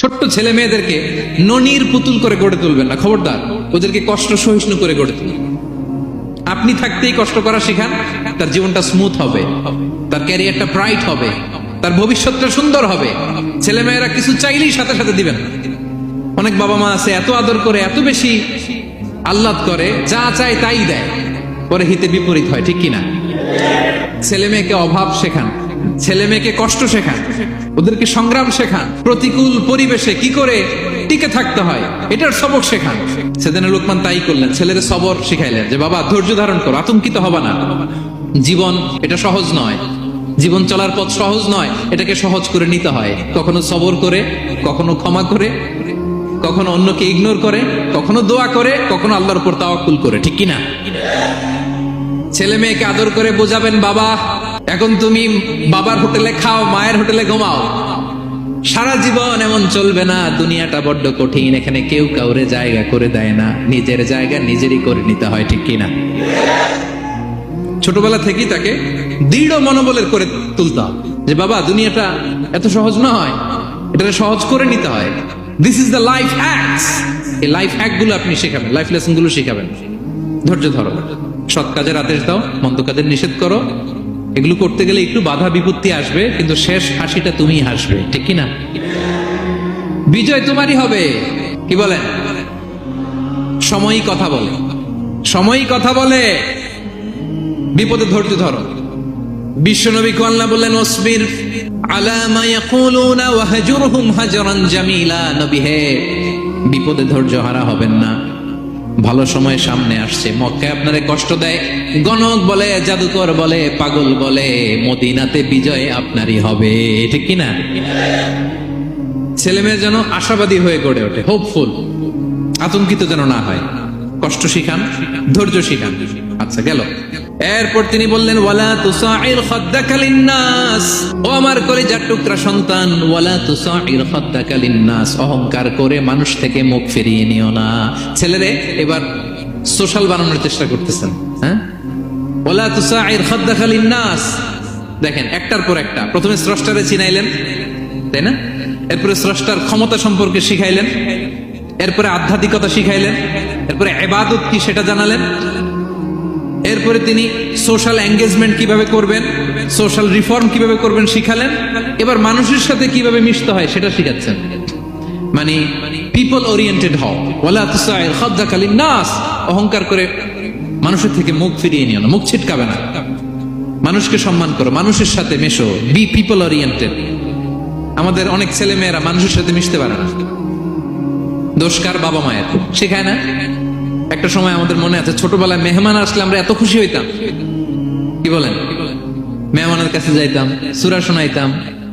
ছোট্ট ছেলে মেয়েদেরকে ননির পুতুল করে গড়ে তুলবেন না, খবরদার। ওদেরকে কষ্ট সহিষ্ণু করে গড়ে তুলবেন। আপনি থাকতেই কষ্ট করা শিখান, তার জীবনটা স্মুথ হবে, তার ক্যারিয়ারটা ব্রাইট হবে, তার ভবিষ্যৎটা সুন্দর হবে। ছেলে মেয়েরা কিছু চাইলেই সাথে সাথে দিবেন। অনেক বাবা মা আছে এত আদর করে, এত বেশি আহ্লাদ করে, যা চায় তাই দেয়, পরে হিতে বিপরীত হয়, ঠিক কিনা? ছেলে মেয়েকে অভাব শেখান, ছেলে মেয়েকে কষ্ট শেখান, ওদেরকে সংগ্রাম শেখান, প্রতিকূল পরিবেশে কি করে টিকে থাকতে হয় এটার সবক শেখান। সেদিন লোকমান তাই করলেন, ছেলেদের সবর শিখাইলেন যে বাবা ধৈর্য ধারণ করো, আতঙ্কিত হবা না। জীবন এটা সহজ নয়, জীবন চলার পথ সহজ নয়, এটাকে সহজ করে নিতে হয়। কখনো সবর করে, কখনো ক্ষমা করে, কখনো অন্যকে ইগনোর করে, কখনো দোয়া করে, কখনো আল্লাহর উপর তাওয়াক্কুল করে, ঠিক কিনা? ছেলে মেয়েকে আদর করে বোঝাবেন, বাবা এখন তুমি বাবার হোটেলে খাও, মায়ের হোটেলে ঘুমাও। সারা জীবন এমন চলবে না, দুনিয়াটা বড্ড কঠিন, এখানে কেউ কাউরে জায়গা করে দেয় না, নিজের জায়গা নিজেরই করে নিতে হয়, ঠিক কিনা? ছোটবেলা থেকেই তাকে দৃঢ় মনোবলের করে তুলতে হবে যে বাবা দুনিয়াটা এত সহজ নয়, এটাকে সহজ করে নিতে হয়। This is the life hacks. এই লাইফ হ্যাক গুলো আপনি শেখাবেন, লাইফ লেসন গুলো শেখাবেন। ধৈর্য ধরো, সৎ কাজের আদেশ দাও, মন্দ কাজের নিষেধ করো। এগুলো করতে গেলে একটু বাধা বিপত্তি আসবে, কিন্তু শেষ হাসিটা তুমিই হাসবে, ঠিক কিনা? বিজয় তোমারই হবে। কি বলেন? সময়ই কথা বলে, সময়ই কথা বলে। বিপদে ধৈর্য ধরো। বিশ্বনবী কে আল্লাহ বললেন ওয়াসবির আলা মা ইয়াকুলুনা ওয়াহজুরহুম হাজরান জামিলা। নবী হে, বিপদে ধৈর্য হারা হবেন না, ভালো সময় সামনে আসছে। মক্কায় আপনারে কষ্ট দেয়, গণক বলে, জাদুকর বলে, পাগল বলে, মদিনাতে বিজয় আপনারই হবে, ঠিক কিনা? ছেলে মেয়ে যেন আশাবাদী হয়ে গড়ে ওঠে, হোপফুল, আতঙ্কিত যেন না হয়। কষ্ট শিখান, ধৈর্য শিখান। আচ্ছা গেল। এরপর তিনি বললেন ওয়ালা তুসাইর খাদ্দাকা লিন্নাস। ও আমার কলিজার টুকরা সন্তান, ওয়ালা তুসাইর খাদ্দাকা লিন্নাস। অহংকার করে মানুষ থেকে মুখ ফিরিয়ে নিও না। ছেলেরে এবার সোশ্যাল বানানোর চেষ্টা করতেছেন, হ্যাঁ? ওয়ালা তুসাইর খাদ্দাকা লিন্নাস। দেখেন একটার পর একটা, প্রথমে স্রষ্টারে চিনাইলেন, তাই না? এরপরে স্রষ্টার ক্ষমতা সম্পর্কে শিখাইলেন, এরপরে আধ্যাত্মিকতা শিখাইলেন, এরপরে ইবাদত কি সেটা জানালেন, এরপরে তিনি সোশ্যাল এঙ্গেজমেন্ট কিভাবে করবেন, সোশ্যাল রিফর্ম কিভাবে করবেন শিখালেন। এবার মানুষের সাথে কিভাবে মিশতে হয় সেটা শিখাচ্ছেন। মানে পিপল ওরিয়েন্টেড হও। ওয়ালা তুসাইর খাদ্দাকা লিন্নাস। অহংকার করে মানুষের থেকে মুখ ফিরিয়ে নিও না, মুখ ছিটকাবে না। মানুষকে সম্মান করো, মানুষের সাথে মেশো, বি পিপল ওরিয়েন্টেড। আমাদের অনেক ছেলে মেয়েরা মানুষের সাথে মিশতে পারে না। দোষ কার? বাবা মায়ের, শেখায় না। একটা সময় আমাদের মনে আছে, ছোটবেলায় মেহমান আসলে আমরা এত খুশি হইতাম, কি বলেন? মেহমানের কাছে যাইতাম, সূরা শোনাইতাম,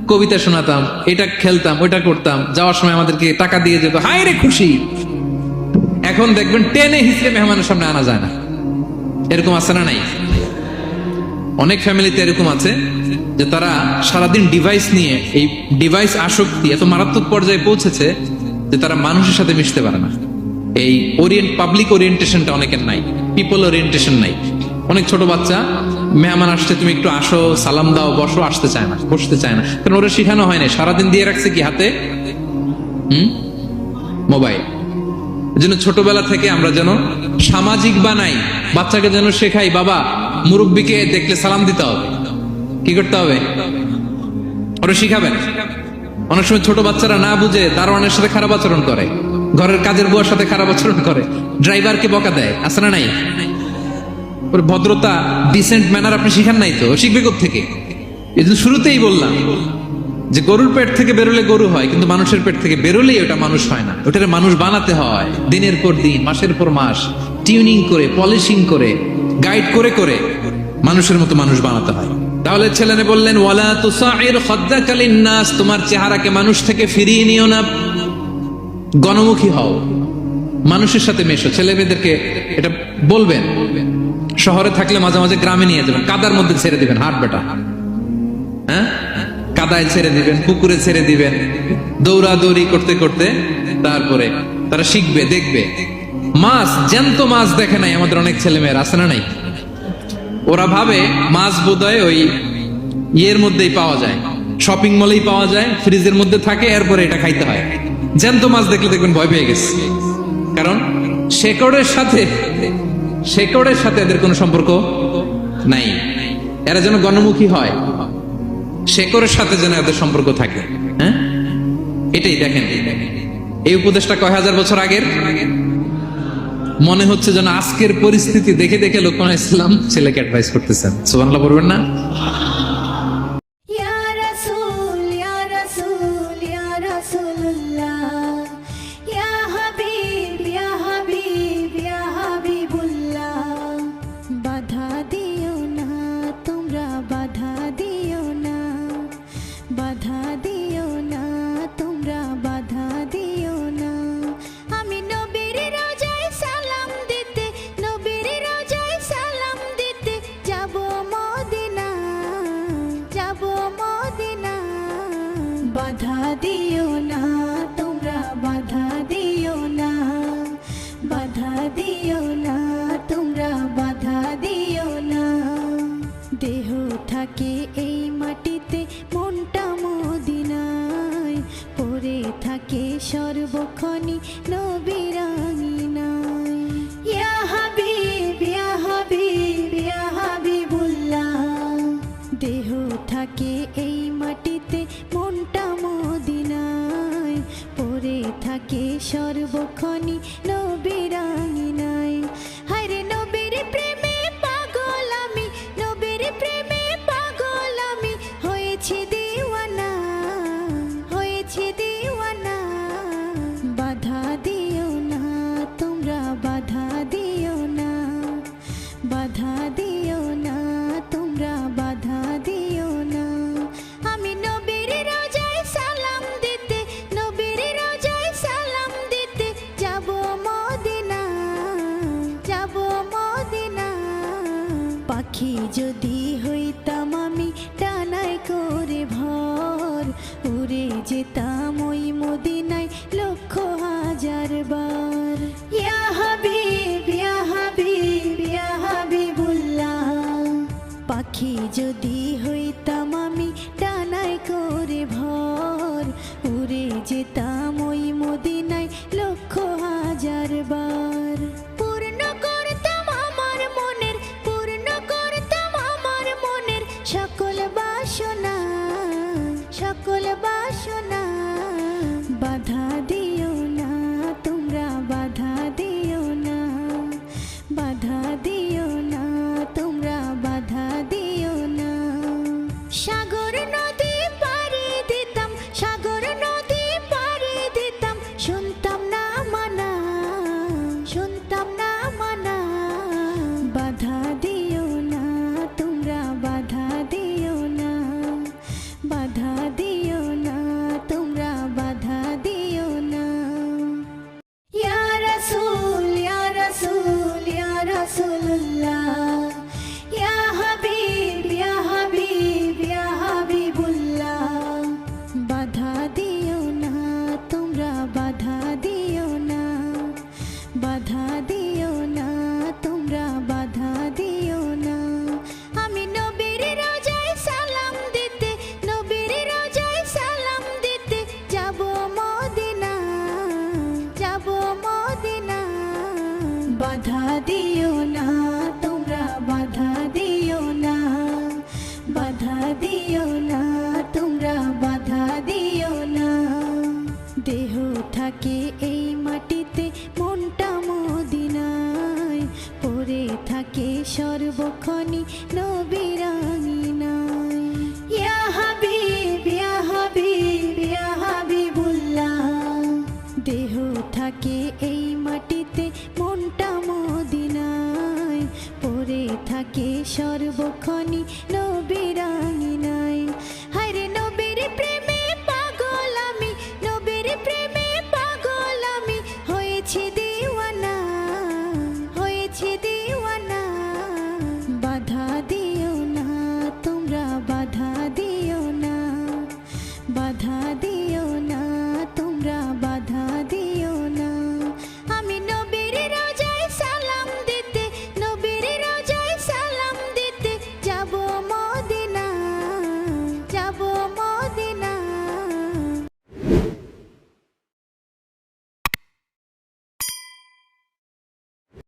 কবিতা শোনাতাম, এটা খেলতাম, ওইটা করতাম, যাওয়ার সময় আমাদেরকে টাকা দিয়ে যেত, হায় রে খুশি। এখন দেখবেন টেনে হিসেবে মেহমানের সামনে আনা যায় না। এরকম আছে না নাই? অনেক ফ্যামিলিতে এরকম আছে যে তারা সারাদিন ডিভাইস নিয়ে, এই ডিভাইস আসক্তি এত মারাত্মক পর্যায়ে পৌঁছেছে যে তারা মানুষের সাথে মিশতে পারে না। এই পাবলিক ওরিয়েন্টেশনটা অনেকের নাই, পিপল ওরিয়েন্টেশন নাই। অনেক ছোট বাচ্চা, মেহমান আসছে, তুমি একটু আসো, সালাম দাও, বসো, আসতে চায় না, বসতে চায় না। কারণ ওরা শিখানো হয় না। সারাদিন দিয়ে রাখছে কি হাতে? মোবাইল। এজন্য ছোটবেলা থেকে আমরা যেন সামাজিক বানাই, বাচ্চাকে যেন শেখাই, বাবা মুরব্বীকে দেখলে সালাম দিতে হবে। কি করতে হবে? ওরা শিখাবেন। অনেক সময় ছোট বাচ্চারা না বুঝে দারোয়ানের সাথে খারাপ আচরণ করে, ঘরের কাজের বুয়ার সাথে খারাপ আচরণ করে, ড্রাইভারকে বকা দেয়, আছে না নাই? ওর ভদ্রতা, ডিসেন্ট ম্যানার আপনি শিখান নাই, তো শিখবে কোত্থেকে? এই জন্য শুরুতেই বললাম যে গরুর পেট থেকে বেরোলে গরু হয়, কিন্তু মানুষের পেট থেকে বেরোলেই ওটা মানুষ হয় না। ওটাকে মানুষ বানাতে হয়, দিনের পর দিন, মাসের পর মাস, টিউনিং করে, পলিশিং করে, গাইড করে করে মানুষের মতো মানুষ বানাতে হয়। তাহলে ছেলেনে বললেন ওয়ালা তুসাইর খাদ্দাকা লিন্নাস। তোমার চেহারাকে মানুষ থেকে ফিরিয়ে নিও না, গণমুখী হও, মানুষের সাথে মেশো। ছেলে মেয়েদেরকে এটা বলবেন। শহরে থাকলে মাঝে মাঝে গ্রামে নিয়ে যাবেন, কাদার মধ্যে ছেড়ে দিবেন, হাট বেটা, হ্যাঁ, কাদায় ছেড়ে দিবেন, পুকুরে ছেড়ে দিবেন, দৌড়াদৌড়ি করতে করতে তারপরে তারা শিখবে, দেখবে। মাছ, জ্যান্ত মাছ দেখে নাই আমাদের অনেক ছেলে মেয়েরা, আছে না নাই? ওরা ভাবে মাছ বোধহয় ওই ইয়ের মধ্যেই পাওয়া যায়, শপিং মলেই পাওয়া যায়, ফ্রিজের মধ্যে থাকে, এরপরে এটা খাইতে হয়। জ্যান্ত মাছ দেখলে দেখবেন ভয় পেয়ে গেছে, কারণ শেকড়ের সাথে এদের কোনো সম্পর্ক নাই। এরা যেন গণমুখী হয়, শেকড়ের সাথে যেন এদের সম্পর্ক থাকে। হ্যাঁ, এটাই দেখেন, এই উপদেশটা কয় হাজার বছর আগের। মনে হচ্ছে যেন আজকের পরিস্থিতি দেখে দেখে লোকমান ইসলাম ছেলেকে অ্যাডভাইস করতেছেন। সুবহানাল্লাহ বলবেন না? ইয়া রাসূল ইয়া রাসূল ইয়া রাসূলুল্লাহ, ইয়া হাবিব ইয়া হাবিব ইয়া হাবিবুল্লাহ। বাধা দিও না তোমরা, বাধা দিও না, বাধা দিও না তোমরা, বাধা দিও না। আমি নবীর রোজায় সালাম দিতে, নবীর রোজায় সালাম দিতে যাব মদিনা, যাব মদিনা। বাধা দিও না তোমরা, বাধা দিও না, বাধা দিও না তোমরা, বাধা দিও না। দেহ থাকে এই মাটিতে, মনটা মদিনায়, পড়ে থাকে সর্বক্ষণই নবীর আঙিনায়। ইয়া হাবিব ইয়া হাবিব ইয়া হাবিবুল্লাহ। দেহ থাকে এই মাটিতে, মনটা মদিনায়, পড়ে থাকে সর্বক্ষণই নবীর আঙিনায়। হায়রে নবীর প্রেমে পাগল আমি, নবীর প্রেমে পাগল আমি, হয়েছি দিওয়ানা, হয়েছি দিওয়ানা। বাধা দিও না তোমরা, বাধা দিও না, বাধা দিও না তোমরা, বাধা দিও না। আমি নবীর রোজায় সালাম দিতে, নবীর রোজায় সালাম দিতে যাব মদিনা, যাব মদিনা। পাখি যদি হইতাম আমি ডানায় করে ভর, উড়ে যেতাম ওই মদিনায় লক্ষ হাজার বার। ইয়া হাবিব ইয়া হাবিব ইয়া হাবিবুল্লাহ। পাখি যদি হইতাম আমি ডানায় করে ভর, উড়ে যেতাম ওই মদিনায় লক্ষ হাজার বার। পূর্ণ করতাম আমার মনের, পূর্ণ করতাম আমার মনের সকল বাসনা, সকল বাসনা। বাধা দিও না তোমরা, বাধা দিও না, বাধা দিও না তোমরা, বাধা দিও না। সাগর নদী পাড়ি দিতাম, সাগর নদী পাড়ি দিতাম, শুনতাম না মানা, শুনতাম না মানা। বাধা দিও না তোমরা, বাধা দিও না, বাধা দিও না তোমরা, বাধা দিও না। ইয়া রাসূল ইয়া রাসূল ইয়া রাসূলুল্লাহ, ইয়া হাবিব ইয়া হাবিব ইয়া হাবিবুল্লাহ। বাধা দিও না তোমরা, বাধা দিও না, বাধা দিও না তোমরা, বাধা দিও না। আমি নবীর রোজায় সালাম দিতে, নবীর রোজায় সালাম দিতে যাব মদিনা, যাব মদিনা। বাধা দিও না তোমরা, বাধা দিও না, বাধা দিও না তোমরা, বাধা দিও না। দেহ থাকে এই মাটিতে, মনটা মদিনায়, পড়ে থাকে সর্বক্ষণই নবীর আঙিনায়। ইয়া হাবিব ইয়া হাবিব ইয়া হাবিবুল্লাহ। দেহ থাকে এই মাটিতে, মনটা মদিনায়, পড়ে থাকে সর্বক্ষণই